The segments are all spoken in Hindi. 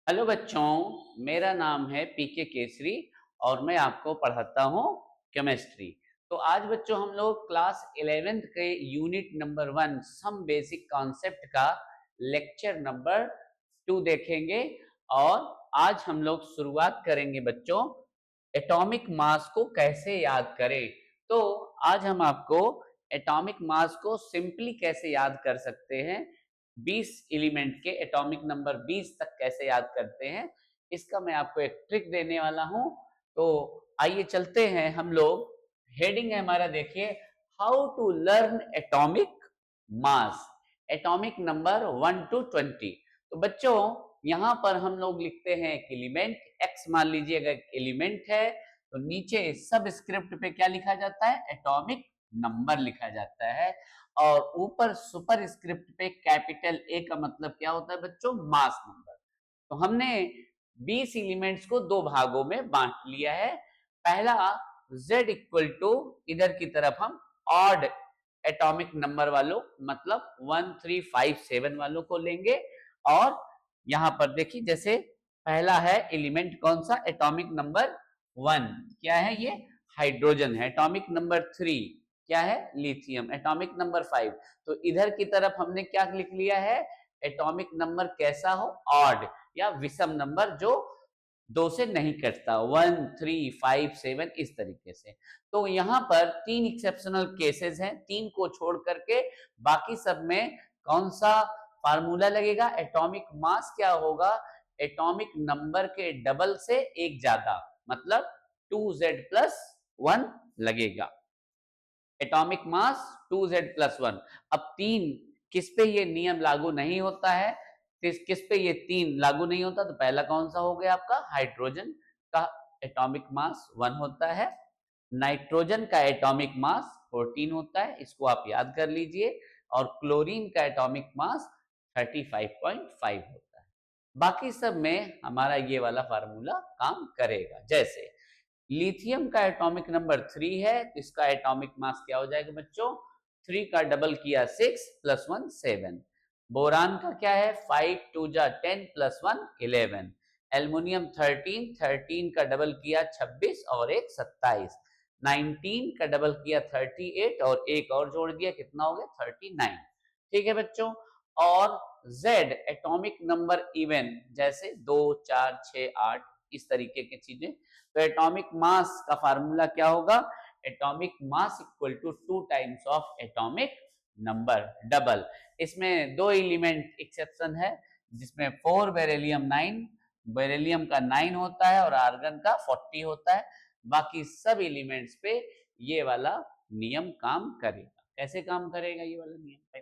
हेलो बच्चों, मेरा नाम है पीके केसरी और मैं आपको पढ़ाता हूँ केमिस्ट्री। तो आज बच्चों हम लोग क्लास 11th के unit number 1 some basic concept का लेक्चर नंबर 2 देखेंगे। और आज हम लोग शुरुआत करेंगे बच्चों एटॉमिक मास को कैसे याद करें। तो आज हम आपको एटॉमिक मास को सिंपली कैसे याद कर सकते हैं, 20 एलिमेंट के एटॉमिक नंबर 20 तक कैसे याद करते हैं, इसका मैं आपको एक ट्रिक देने वाला हूं। तो आइए चलते हैं हम लोग। हेडिंग है हमारा, देखिए, how to learn atomic mass, atomic number 1 to 20। तो बच्चों यहां पर हम लोग लिखते हैं एक एलिमेंट एक्स, मान लीजिए अगर एलिमेंट है तो नीचे सब स्क्रिप्ट पे क्या लिखा जाता है, एटॉमिक नंबर लिखा जाता है। और ऊपर सुपर स्क्रिप्ट पे कैपिटल ए का मतलब क्या होता है बच्चों, मास नंबर। तो हमने 20 एलिमेंट्स को दो भागों में बांट लिया है। पहला z इक्वल टू, इधर की तरफ हम ऑड एटॉमिक नंबर वालों मतलब 1 3 5 7 वालों को लेंगे। और यहां पर देखिए, जैसे पहला है एलिमेंट कौन सा, एटॉमिक नंबर 1 क्या है, ये हाइड्रोजन है। एटॉमिक नंबर 3 क्या है, लिथियम। एटॉमिक नंबर 5, तो इधर की तरफ हमने क्या लिख लिया है, एटॉमिक नंबर कैसा हो, ऑड या विषम नंबर जो दो से नहीं कटता, 1 3 5 7 इस तरीके से। तो यहाँ पर तीन एक्सेप्शनल केसेस हैं, तीन को छोड़ करके बाकी सब में कौन सा फार्मूला लगेगा, एटॉमिक मास क्या होगा, एटॉमिक नंबर के डबल से एक ज्यादा, मतलब 2z+1 लगेगा। Atomic mass 2z+1। अब तीन किस पे ये नियम लागू नहीं होता है, किस पे ये तीन लागू नहीं होता, तो पहला कौन सा हो गया आपका, हाइड्रोजन का एटॉमिक मास 1 होता है, नाइट्रोजन का एटॉमिक मास 14 होता है, इसको आप याद कर लीजिए, और क्लोरीन का एटॉमिक मास 35.5 होता है। बाकी सब में हमारा ये वाला फार्मूला काम करेगा। जैसे लिथियम का एटॉमिक नंबर 3 है, तो इसका एटॉमिक मास क्या हो जाएगा बच्चों, 3 का डबल किया 6 प्लस 1 7। बोरान का क्या है, 5 2 जा 10 प्लस 1 11। एल्युमिनियम 13, 13 का डबल किया 26 और एक 27। 19 का डबल किया 38 और एक और जोड़ दिया, कितना हो गया 39। ठीक है बच्चों। और Z एटॉमिक नंबर इवन, जैसे 2 4 6 8 इस तरीके की चीजें। तो एटॉमिक मास का फार्मूला क्या होगा, atomic mass equal to 2 times of atomic number double. इसमें दो एलिमेंट एक्सेप्शन है, जिसमें 4 बेरिलियम 9, बेरिलियम का 9 होता है और आर्गन का 40 होता है। बाकी सब एलिमेंट्स पे ये वाला नियम काम करेगा। कैसे काम करेगा ये वाला नियम पे,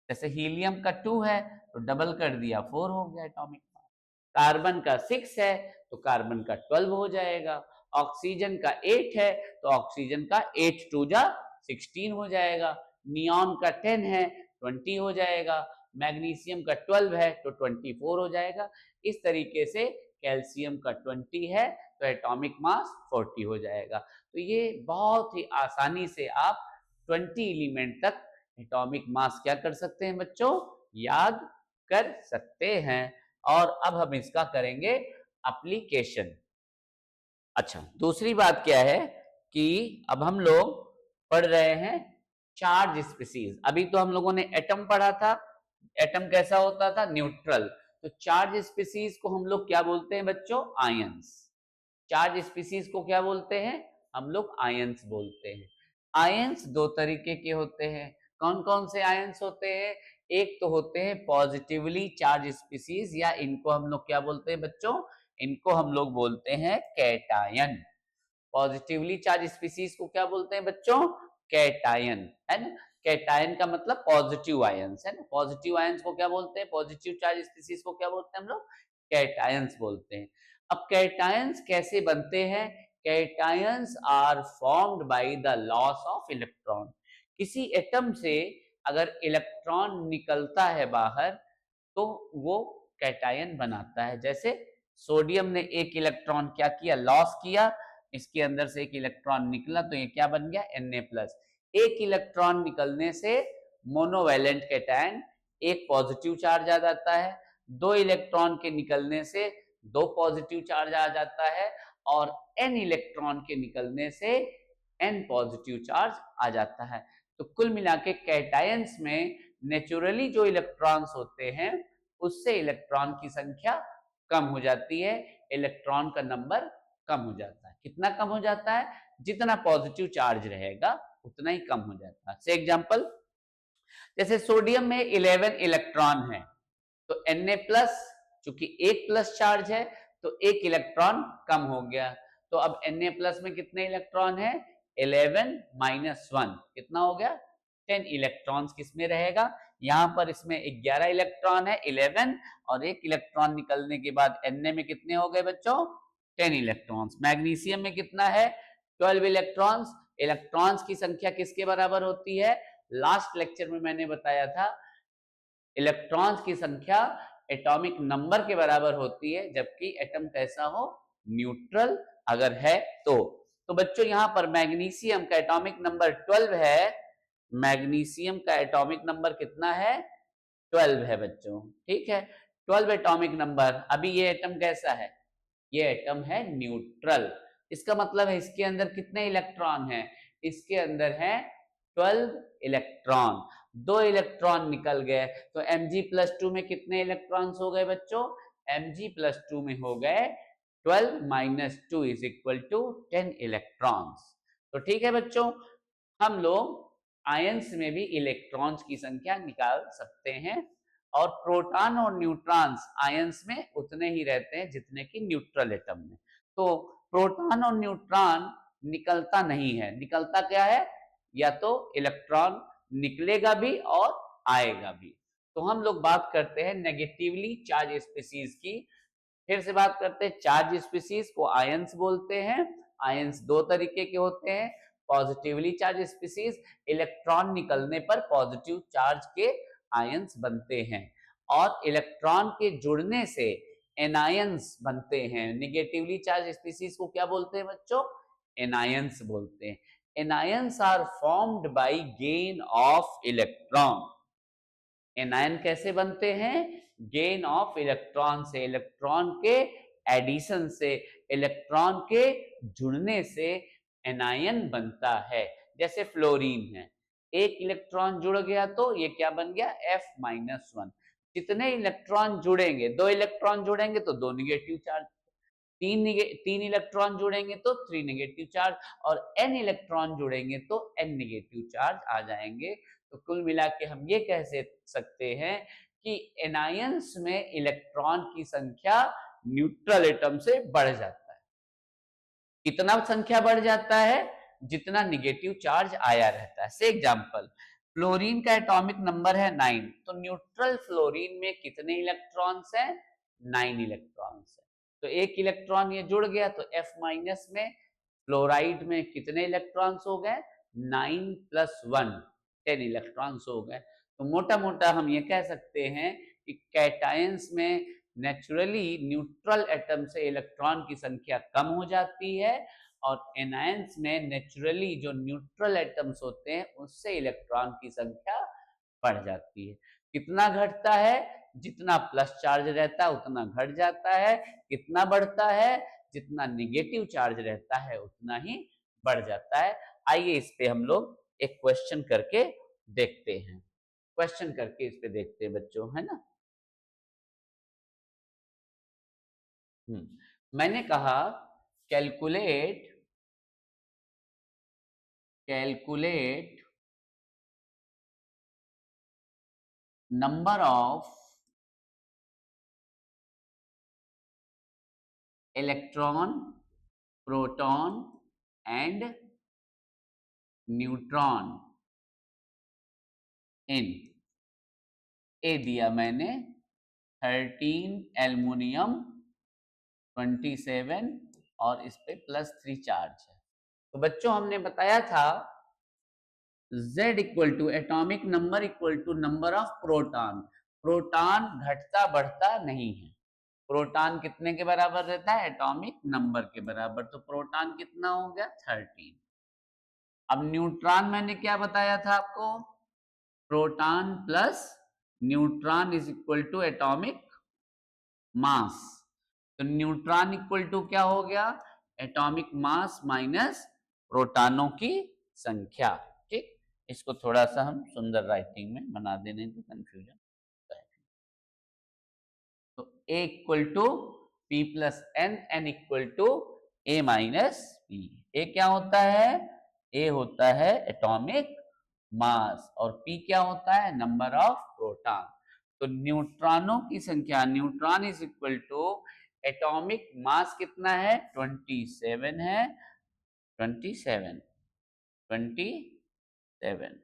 जैसे हीलियम का 2 है तो डबल कर दिया 4 हो गया एटॉमिक मास। कार्बन का 6 है तो कार्बन का 12 हो जाएगा। ऑक्सीजन का 8 है तो ऑक्सीजन का 8 2 जा 16 हो जाएगा। नियॉन का 10 है 20 हो जाएगा। मैग्नीशियम का 12 है तो 24 हो जाएगा। इस तरीके से कैल्शियम का 20 है तो एटॉमिक मास 40 हो जाएगा। तो ये बहुत ही आसानी से आप 20 एलिमेंट तक एटॉमिक मास क्या कर सकते हैं बच्चों, याद कर सकते हैं। और अब हम इसका करेंगे एप्लीकेशन। अच्छा, दूसरी बात क्या है कि अब हम लोग पढ़ रहे हैं चार्ज स्पीसीज। अभी तो हम लोगों ने एटम पढ़ा था, एटम कैसा होता था, न्यूट्रल। तो चार्ज स्पीसीज को हम लोग क्या बोलते हैं बच्चों, आयंस। चार्ज स्पीसीज को क्या बोलते हैं, हम लोग आयंस बोलते हैं। आयंस दो तरीके के होते हैं। कौन कौन से आयंस होते हैं, एक तो होते हैं पॉजिटिवली चार्ज स्पीसीज, या इनको हम लोग क्या बोलते हैं बच्चों, इनको हम लोग बोलते हैं कैटायन। पॉजिटिवली चार्ज स्पीसीज को क्या बोलते हैं बच्चों, कैटायन, है ना। कैटायन का मतलब पॉजिटिव आयंस, है ना। पॉजिटिव आयंस को क्या बोलते हैं, पॉजिटिव चार्ज स्पीसीज को क्या बोलते हैं हम लोग, कैटायंस बोलते हैं। अब कैटायंस कैसे बनते हैं, cations are formed by the loss of electron. किसी एटम से अगर इलेक्ट्रॉन निकलता है बाहर तो वो कैटायन बनाता है। जैसे सोडियम ने एक इलेक्ट्रॉन क्या किया, लॉस किया, इसके अंदर से एक इलेक्ट्रॉन निकला तो ये क्या बन गया, Na+। एक इलेक्ट्रॉन निकलने से मोनोवैलेंट कैटायन एक पॉजिटिव चार्ज आ जाता है। दो इलेक्ट्रॉन के निकलने से दो पॉजिटिव चार्ज आ जाता है, और n इलेक्ट्रॉन के निकलने से n पॉजिटिव चार्ज आ जाता है। तो कुल मिला के कैटायंस में नेचुरली जो इलेक्ट्रॉन्स होते हैं उससे इलेक्ट्रॉन की संख्या कम हो जाती है, इलेक्ट्रॉन का नंबर कम हो जाता है। कितना कम हो जाता है? जितना पॉजिटिव चार्ज रहेगा उतना ही कम हो जाता है। से एग्जांपल, जैसे सोडियम में 11 इलेक्ट्रॉन है, तो Na प्लस, चूंकि एक प्लस चार्ज है तो एक इलेक्ट्रॉन कम हो गया। तो अब Na प्लस में कितने इलेक्ट्रॉन है? 11 माइनस 1 कितना हो गया? 10 इलेक्ट्रॉन्स किसमें रहेगा? यहां पर इसमें 11 इलेक्ट्रॉन है, 11, और एक इलेक्ट्रॉन निकलने के बाद Na में कितने हो गए बच्चों? 10 इलेक्ट्रॉन्स। मैग्नीशियम में कितना है? 12 इलेक्ट्रॉन्स। इलेक्ट्रॉन्स की संख्या किसके बराबर होती है? लास्ट लेक्चर में मैंने बताया था, इलेक्ट्रॉन्स की संख्या एटॉमिक नंबर के बराबर होती है, जबकि एटम कैसा हो? न्यूट्रल अगर है तो बच्चों यहां पर मैग्नीशियम का एटॉमिक नंबर 12 है। मैग्नीशियम का एटॉमिक नंबर कितना है? 12 है बच्चों, ठीक है। 12 एटॉमिक नंबर। अभी ये एटम कैसा है? ये एटम है न्यूट्रल। इसका मतलब है इसके अंदर कितने इलेक्ट्रॉन हैं? इसके अंदर है 12 इलेक्ट्रॉन। दो इलेक्ट्रॉन निकल गए, तो Mg+2 में कितने इलेक्ट्रॉन्स हो गए बच्चों? Mg+2 में हो गए 12 minus 2 is equal to 10 electrons. तो ठीक है बच्चों, हम लोग आयंस में भी इलेक्ट्रॉन्स की संख्या निकाल सकते हैं, और प्रोटॉन और न्यूट्रॉन्स आयंस में उतने ही रहते हैं जितने कि न्यूट्रल एटम में। तो प्रोटॉन और न्यूट्रॉन निकलता नहीं है। निकलता क्या है? या तो इलेक्ट्रॉन निकलेगा भी और आएगा भी। तो हम लोग बात करते हैं नेगेटिवली चार्ज स्पीसीज की। फिर से बात करते हैं, चार्ज स्पीसीज को आयंस बोलते हैं। आयंस दो तरीके के होते हैं। पॉजिटिवली चार्ज स्पीसीज, इलेक्ट्रॉन निकलने पर पॉजिटिव चार्ज के आयंस बनते हैं, और इलेक्ट्रॉन के जुड़ने से एनायंस बनते हैं। निगेटिवली चार्ज स्पीसीज को क्या बोलते हैं बच्चों? एनायंस बोलते हैं। Anions are formed by gain of electron. Anion कैसे बनते हैं? गेन ऑफ इलेक्ट्रॉन से, इलेक्ट्रॉन के एडिशन से, इलेक्ट्रॉन के जुड़ने से एनायन बनता है। जैसे फ्लोरीन है, एक इलेक्ट्रॉन जुड़ गया तो ये क्या बन गया? F-1। कितने इलेक्ट्रॉन जुड़ेंगे? दो इलेक्ट्रॉन जुड़ेंगे तो दो निगेटिव चार्ज, तीन इलेक्ट्रॉन जुड़ेंगे तो 3 नेगेटिव चार्ज, और n इलेक्ट्रॉन जुड़ेंगे तो n नेगेटिव चार्ज आ जाएंगे। तो कुल मिला के हम ये कह सकते हैं कि एनायंस में इलेक्ट्रॉन की संख्या न्यूट्रल एटम से बढ़ जाता है। कितना संख्या बढ़ जाता है? जितना निगेटिव चार्ज आया रहता है। से एग्जांपल, फ्लोरीन का एटॉमिक नंबर है 9, तो न्यूट्रल फ्लोरीन में कितने इलेक्ट्रॉन्स हैं? 9 इलेक्ट्रॉन्स हैं। तो एक इलेक्ट्रॉन ये जुड़ गया तो F- में फ्लोराइड में कितने इलेक्ट्रॉन्स हो गए? 9 + 1, 10 इलेक्ट्रॉन्स हो गए। तो मोटा मोटा हम ये कह सकते हैं कि कैटायंस में नेचुरली न्यूट्रल एटम से इलेक्ट्रॉन की संख्या कम हो जाती है, और एनायंस में नेचुरली जो न्यूट्रल एटम्स होते हैं उससे इलेक्ट्रॉन की संख्या बढ़ जाती है। कितना घटता है? जितना प्लस चार्ज रहता है उतना घट जाता है। कितना बढ़ता है? जितना निगेटिव चार्ज रहता है उतना ही बढ़ जाता है। आइए इस पे हम लोग एक क्वेश्चन करके देखते हैं। क्वेश्चन करके इस पे देखते हैं बच्चों, है ना। मैंने कहा calculate calculate number of electron, proton and neutron in, A दिया मैंने 13 एल्युमिनियम 27, और इस पे +3 चार्ज है। तो बच्चों हमने बताया था Z equal to atomic number equal to number of proton. Proton घटता बढ़ता नहीं है। प्रोटॉन कितने के बराबर रहता है? एटॉमिक नंबर के बराबर। तो प्रोटॉन कितना हो गया? 13। अब न्यूट्रॉन मैंने क्या बताया था आपको? Proton plus neutron is equal to atomic mass. तो न्यूट्रॉन इक्वल टू क्या हो गया, एटॉमिक मास माइनस प्रोटॉनों की संख्या। ठीक, इसको थोड़ा सा हम सुंदर राइटिंग में बना देने तो कंफ्यूजन होता है। तो A equal to P plus N, N equal to A minus P. A क्या होता है, ए होता है एटॉमिक मास और पी क्या होता है, नंबर ऑफ प्रोटॉन। तो न्यूट्रॉनों की संख्या, neutron is equal to atomic mass कितना है, 27 है, 27 27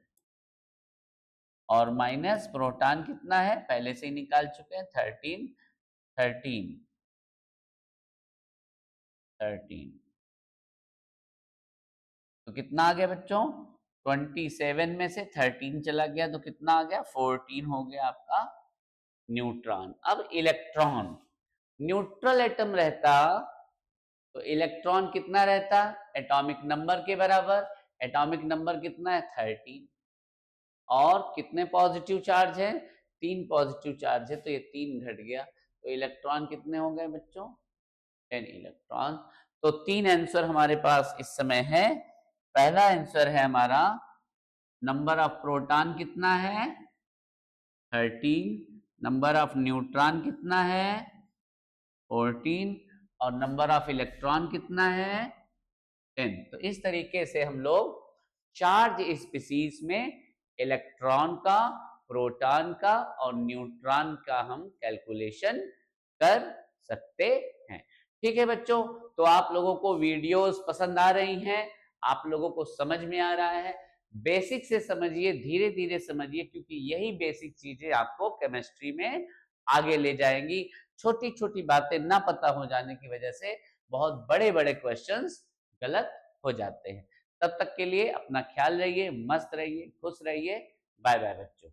और माइनस प्रोटॉन कितना है, पहले से ही निकाल चुके हैं, 13 13 13। तो कितना आ गया बच्चों, 27 में से 13 चला गया तो कितना आ गया, 14 हो गया आपका न्यूट्रॉन। अब इलेक्ट्रॉन, न्यूट्रल एटम रहता तो इलेक्ट्रॉन कितना रहता, एटॉमिक नंबर के बराबर। एटॉमिक नंबर कितना है, 13 और कितने पॉजिटिव चार्ज है, 3 पॉजिटिव चार्ज है, तो ये 3 घट गया, तो इलेक्ट्रॉन कितने हो गए बच्चों, 10 इलेक्ट्रॉन। तो 3 आंसर हमारे पास इस समय है। पहला आंसर है हमारा, नंबर ऑफ प्रोटॉन कितना है, 13, नंबर ऑफ न्यूट्रॉन कितना है, 14 और नंबर ऑफ इलेक्ट्रॉन कितना है, 10। तो इस तरीके से हम लोग चार्ज स्पीसीज में इलेक्ट्रॉन का, प्रोटॉन का और न्यूट्रॉन का हम कैलकुलेशन कर सकते हैं। ठीक है बच्चों, तो आप लोगों को वीडियोस पसंद आ रही हैं, आप लोगों को समझ में आ रहा है, बेसिक से समझिए, धीरे धीरे समझिए, क्योंकि यही बेसिक चीजें आपको केमिस्ट्री में आगे ले जाएंगी। छोटी छोटी बातें ना पता हो जाने की वजह से बहुत बड़े बड़े क्वेश्चंस गलत हो जाते हैं। तब तक के लिए अपना ख्याल रहिए, मस्त रहिए, खुश रहिए। बाय बाय बच्चों।